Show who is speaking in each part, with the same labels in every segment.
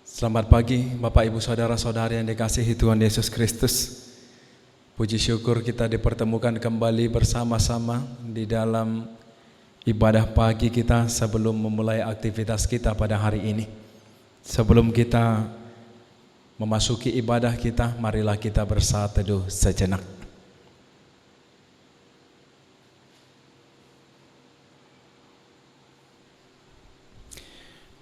Speaker 1: Selamat pagi Bapak Ibu Saudara-saudari yang dikasihi Tuhan Yesus Kristus. Puji syukur kita dipertemukan kembali bersama-sama di dalam ibadah pagi kita sebelum memulai aktivitas kita pada hari ini. Sebelum kita memasuki ibadah kita, marilah kita bersatu teduh sejenak.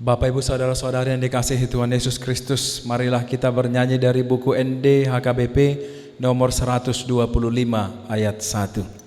Speaker 1: Bapak Ibu Saudara-saudari yang dikasihi Tuhan Yesus Kristus, marilah kita bernyanyi dari buku ND HKBP nomor 125 ayat 1.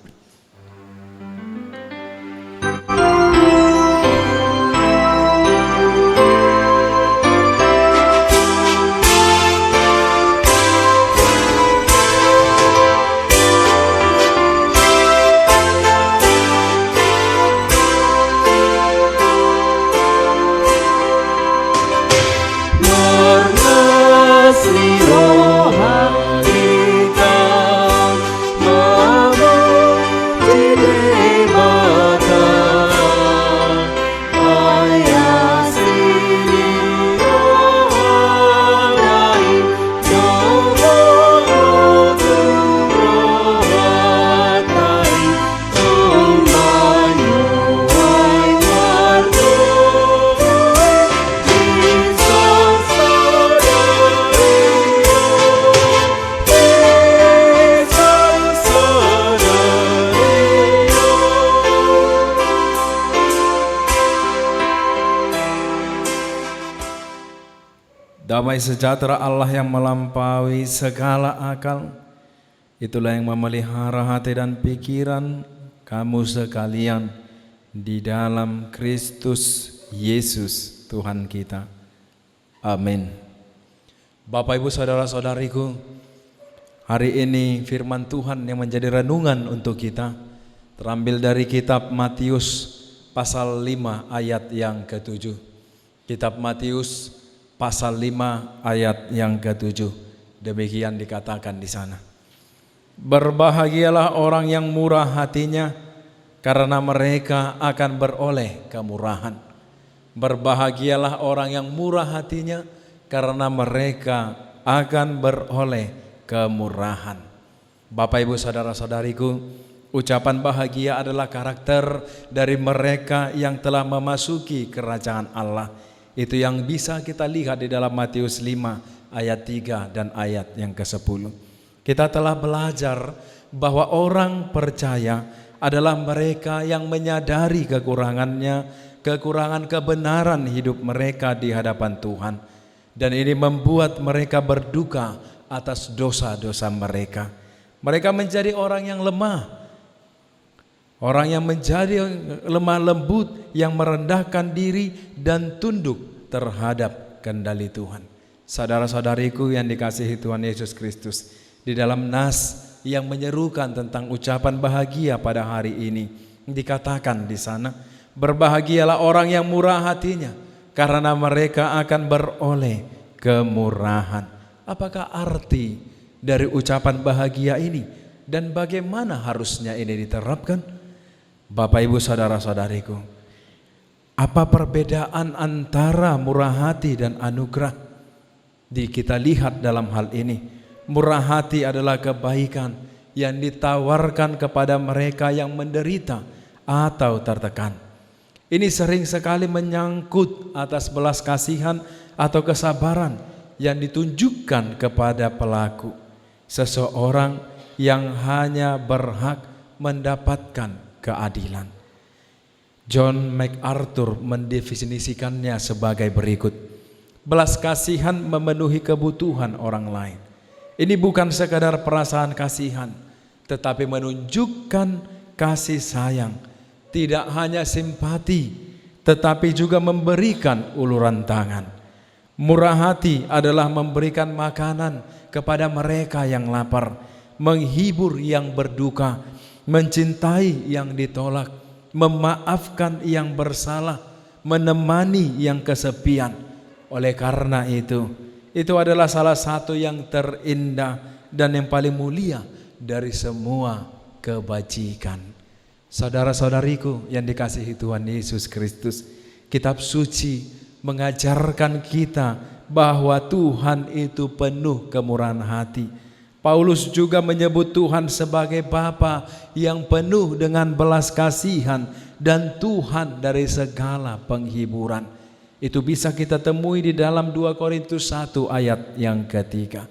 Speaker 1: Damai sejahtera Allah yang melampaui segala akal, itulah yang memelihara hati dan pikiran kamu sekalian di dalam Kristus Yesus Tuhan kita. Amin. Bapak Ibu Saudara-saudariku, hari ini firman Tuhan yang menjadi renungan untuk kita terambil dari kitab Matius pasal 5 ayat yang ke-7. Kitab Matius pasal 5 ayat yang ke-7. Demikian dikatakan di sana. Berbahagialah orang yang murah hatinya, karena mereka akan beroleh kemurahan. Berbahagialah orang yang murah hatinya, karena mereka akan beroleh kemurahan. Bapak Ibu Saudara-saudariku, ucapan bahagia adalah karakter dari mereka yang telah memasuki kerajaan Allah. Itu yang bisa kita lihat di dalam Matius 5 ayat 3 dan ayat yang ke-10. Kita telah belajar bahwa orang percaya adalah mereka yang menyadari kekurangannya, kekurangan kebenaran hidup mereka di hadapan Tuhan. Dan ini membuat mereka berduka atas dosa-dosa mereka. Mereka menjadi orang yang lemah, orang yang menjadi lemah lembut, yang merendahkan diri dan tunduk terhadap kendali Tuhan. Saudara-saudariku yang dikasihi Tuhan Yesus Kristus, di dalam nas yang menyerukan tentang ucapan bahagia pada hari ini, dikatakan di sana, berbahagialah orang yang murah hatinya, karena mereka akan beroleh kemurahan. Apakah arti dari ucapan bahagia ini dan bagaimana harusnya ini diterapkan? Bapak Ibu Saudara-saudariku, apa perbedaan antara murah hati dan anugerah? Kita lihat dalam hal ini, murah hati adalah kebaikan yang ditawarkan kepada mereka yang menderita atau tertekan. Ini sering sekali menyangkut atas belas kasihan atau kesabaran yang ditunjukkan kepada pelaku, seseorang yang hanya berhak mendapatkan keadilan. John MacArthur mendefinisikannya sebagai berikut: belas kasihan memenuhi kebutuhan orang lain. Ini bukan sekadar perasaan kasihan, tetapi menunjukkan kasih sayang. Tidak hanya simpati, tetapi juga memberikan uluran tangan. Murah hati adalah memberikan makanan kepada mereka yang lapar, menghibur yang berduka, mencintai yang ditolak, memaafkan yang bersalah, menemani yang kesepian. Oleh karena itu adalah salah satu yang terindah dan yang paling mulia dari semua kebajikan. Saudara-saudariku yang dikasihi Tuhan Yesus Kristus, kitab suci mengajarkan kita bahwa Tuhan itu penuh kemurahan hati. Paulus juga menyebut Tuhan sebagai Bapa yang penuh dengan belas kasihan dan Tuhan dari segala penghiburan. Itu bisa kita temui di dalam 2 Korintus 1 ayat yang ketiga.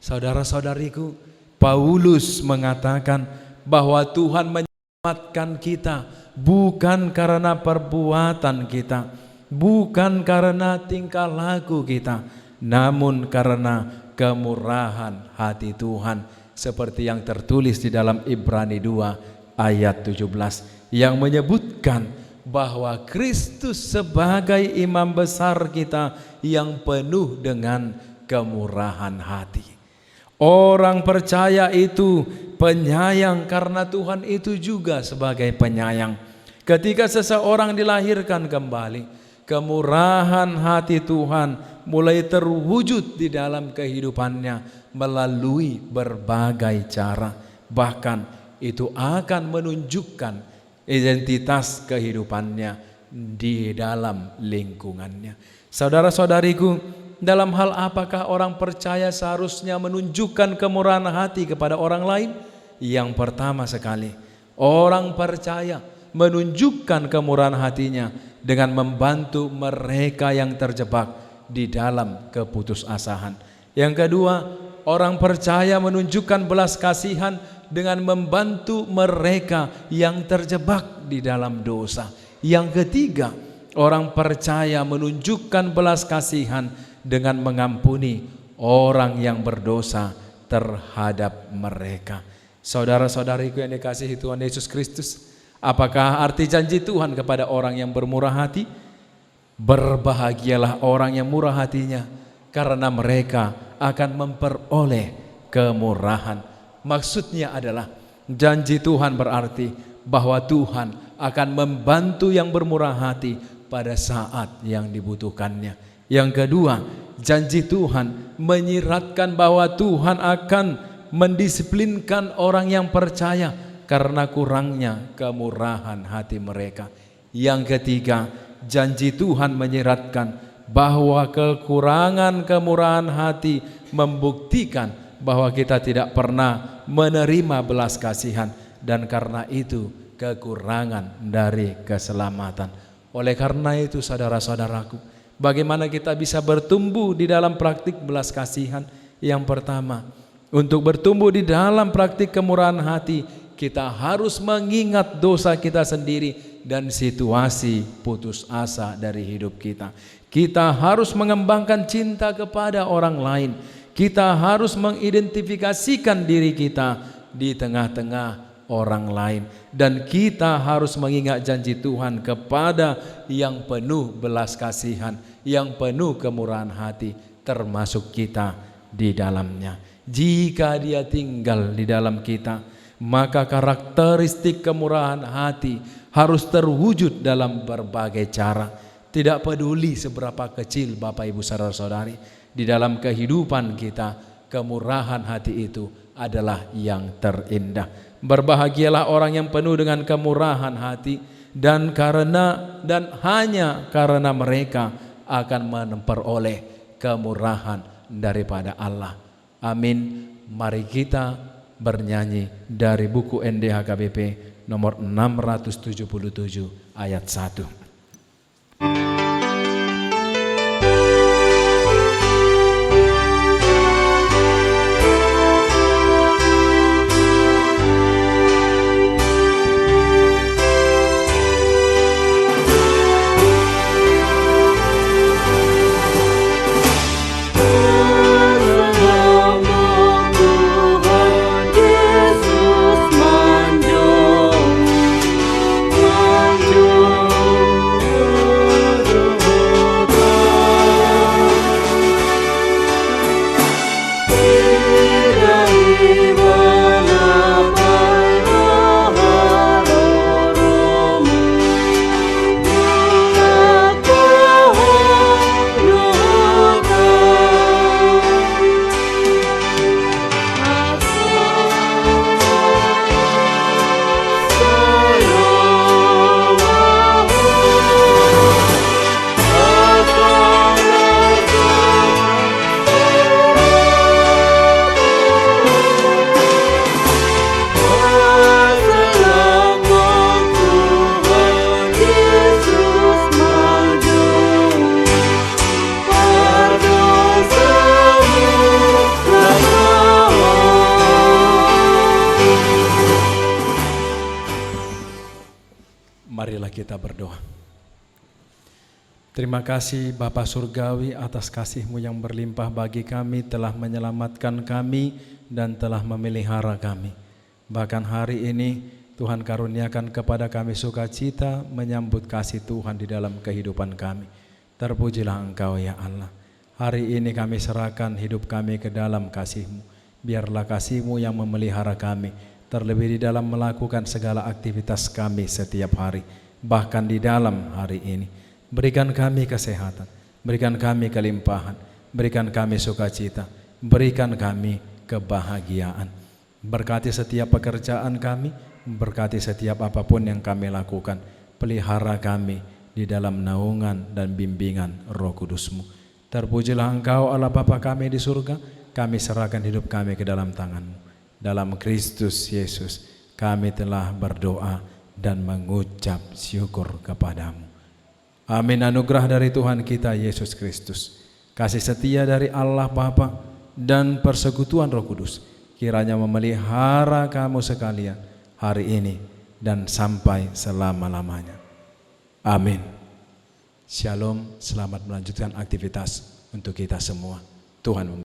Speaker 1: Saudara-saudariku, Paulus mengatakan bahwa Tuhan menyelamatkan kita bukan karena perbuatan kita, bukan karena tingkah laku kita, namun karena kemurahan hati Tuhan, seperti yang tertulis di dalam Ibrani 2 ayat 17 yang menyebutkan bahwa Kristus sebagai imam besar kita yang penuh dengan kemurahan hati. Orang percaya itu penyayang karena Tuhan itu juga sebagai penyayang. Ketika seseorang dilahirkan kembali, kemurahan hati Tuhan mulai terwujud di dalam kehidupannya melalui berbagai cara. Bahkan itu akan menunjukkan identitas kehidupannya di dalam lingkungannya. Saudara-saudariku, dalam hal apakah orang percaya seharusnya menunjukkan kemurahan hati kepada orang lain? Yang pertama sekali, orang percaya menunjukkan kemurahan hatinya dengan membantu mereka yang terjebak di dalam keputusasaan. Yang kedua, orang percaya menunjukkan belas kasihan dengan membantu mereka yang terjebak di dalam dosa. Yang ketiga, orang percaya menunjukkan belas kasihan dengan mengampuni orang yang berdosa terhadap mereka. Saudara-saudariku yang dikasihi Tuhan Yesus Kristus, apakah arti janji Tuhan kepada orang yang bermurah hati? Berbahagialah orang yang murah hatinya, karena mereka akan memperoleh kemurahan. Maksudnya adalah janji Tuhan berarti bahwa Tuhan akan membantu yang bermurah hati pada saat yang dibutuhkannya. Yang kedua, janji Tuhan menyiratkan bahwa Tuhan akan mendisiplinkan orang yang percaya karena kurangnya kemurahan hati mereka. Yang ketiga, janji Tuhan menyiratkan bahwa kekurangan kemurahan hati membuktikan bahwa kita tidak pernah menerima belas kasihan, dan karena itu kekurangan dari keselamatan. Oleh karena itu, saudara-saudaraku, bagaimana kita bisa bertumbuh di dalam praktik belas kasihan? Yang pertama, untuk bertumbuh di dalam praktik kemurahan hati, kita harus mengingat dosa kita sendiri dan situasi putus asa dari hidup kita. Kita harus mengembangkan cinta kepada orang lain. Kita harus mengidentifikasikan diri kita di tengah-tengah orang lain, dan kita harus mengingat janji Tuhan kepada yang penuh belas kasihan, yang penuh kemurahan hati, termasuk kita di dalamnya. Jika Dia tinggal di dalam kita, maka karakteristik kemurahan hati harus terwujud dalam berbagai cara. Tidak peduli seberapa kecil Bapak Ibu saudara-saudari, di dalam kehidupan kita kemurahan hati itu adalah yang terindah. Berbahagialah orang yang penuh dengan kemurahan hati, dan hanya karena mereka akan memperoleh kemurahan daripada Allah. Amin. Mari kita bernyanyi dari buku NDHKBP nomor 677 ayat 1. Marilah kita berdoa. Terima kasih Bapa Surgawi atas kasih-Mu yang berlimpah bagi kami, telah menyelamatkan kami dan telah memelihara kami. Bahkan hari ini Tuhan karuniakan kepada kami sukacita menyambut kasih Tuhan di dalam kehidupan kami. Terpujilah Engkau ya Allah. Hari ini kami serahkan hidup kami ke dalam kasih-Mu. Biarlah kasih-Mu yang memelihara kami, terlebih di dalam melakukan segala aktivitas kami setiap hari, bahkan di dalam hari ini. Berikan kami kesehatan, berikan kami kelimpahan, berikan kami sukacita, berikan kami kebahagiaan. Berkati setiap pekerjaan kami, berkati setiap apapun yang kami lakukan. Pelihara kami di dalam naungan dan bimbingan Roh Kudus-Mu. Terpujilah Engkau Allah Bapa kami di surga, kami serahkan hidup kami ke dalam tangan-Mu. Dalam Kristus Yesus kami telah berdoa dan mengucap syukur kepadamu. Amin. Anugerah dari Tuhan kita Yesus Kristus, kasih setia dari Allah Bapa dan persekutuan Roh Kudus kiranya memelihara kamu sekalian hari ini dan sampai selama-lamanya. Amin. Shalom, selamat melanjutkan aktivitas untuk kita semua. Tuhan memberkati.